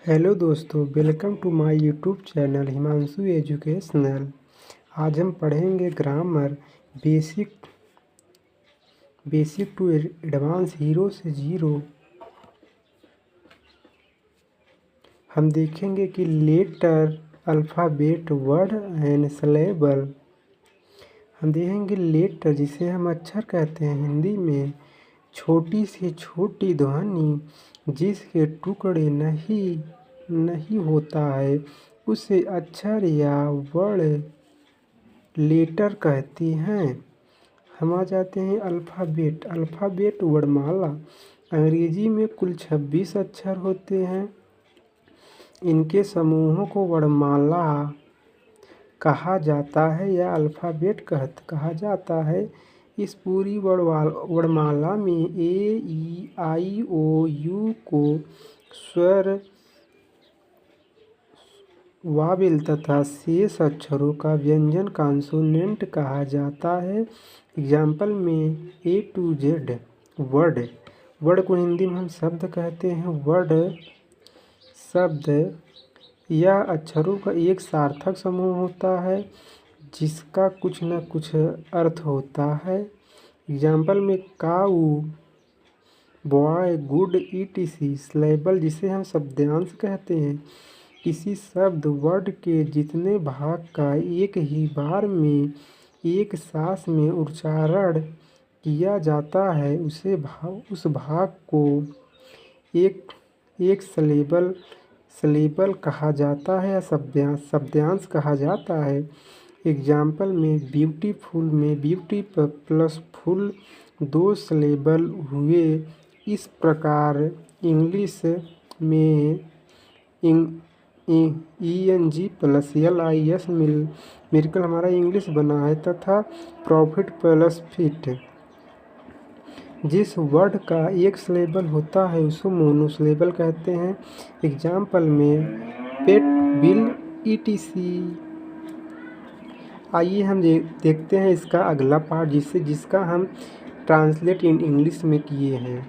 Hello दोस्तों, welcome to my YouTube channel Himanshu educational. आज हम पढ़ेंगे grammar basic to advance hero से जीरो। हम देखेंगे कि letter, alphabet, word and syllable. हम देखेंगे लेटर, जिसे हम अक्षर कहते हैं हिंदी में, छोटी से छोटी ध्वनि जिसके टुकड़े नहीं होता है उसे अक्षर या वर्ड लेटर कहते हैं। हम आ जाते हैं अल्फ़ाबेट। अल्फ़ाबेट वर्णमाला। अंग्रेजी में कुल 26 अक्षर होते हैं। इनके समूहों को वर्णमाला कहा जाता है या अल्फ़ाबेट कहा जाता है। इस पूरी वर्णमाला में ए, ई, आई, ओ, यू को स्वर, वावेल तथा शेष अक्षरों का व्यंजन कॉन्सोनेंट कहा जाता है। एग्जाम्पल में A to Z word. Word को हिंदी में हम शब्द कहते हैं। वर्ड शब्द यह अक्षरों का एक सार्थक समूह होता है जिसका कुछ न कुछ अर्थ होता है। एग्जाम्पल में काऊ, बॉय, गुड, ईटीसी। सिलेबल, जिसे हम शब्दांश कहते हैं। किसी शब्द वर्ड के जितने भाग का एक ही बार में एक सांस में उच्चारण किया जाता है उस भाग को एक सिलेबल कहा जाता है या शब्दांश कहा जाता है। एग्जाम्पल में ब्यूटीफुल में ब्यूटी प्लस फुल 2 सिलेबल हुए। इस प्रकार इंग्लिश में ENG प्लस LIS मिलकर हमारा इंग्लिश बना है, तथा प्रॉफिट प्लस फिट। जिस वर्ड का एक सिलेबल होता है उसे मोनोसिलेबल कहते हैं। एग्जाम्पल में पेट, बिल, ETC। आइए हम देखते हैं इसका अगला पार्ट जिसका हम ट्रांसलेट इन इंग्लिश में किए हैं।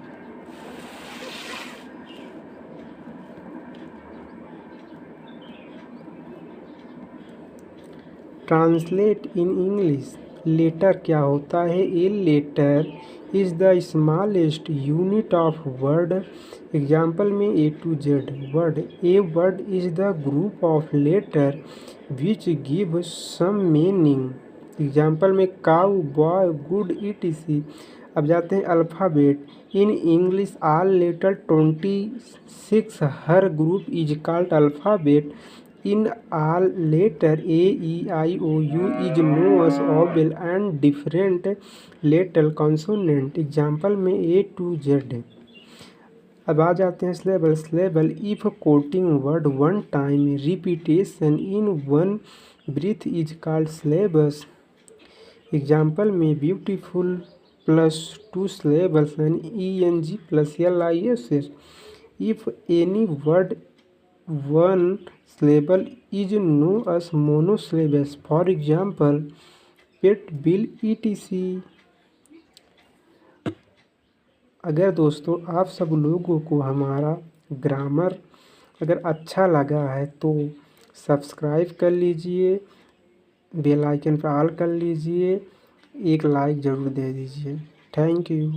Translate in English. लेटर क्या होता है? A letter is the smallest unit of word. Example में A to Z word. A word is the group of letter which give some meaning. Example में cow, boy, good, ETC। अब जाते हैं alphabet. In English all letter 26 हर group is called alphabet. In all letter A, E, I, O, U is known as vowel and different letter consonant. Example में A to Z। अब आ जाते हैं syllable. Syllable if coating word one time repetition in one breath is called syllabus. Example में beautiful plus 2 syllables and ENG plus LIS। If any word one syllable is known as monosyllabus. For example, pet, bill, ETC। अगर दोस्तों आप सब लोगों को हमारा grammar अगर अच्छा लगा है तो सब्सक्राइब कर लीजिए, बेल आइकन पर ऑल कर लीजिए, एक लाइक ज़रूर दे दीजिए। Thank you.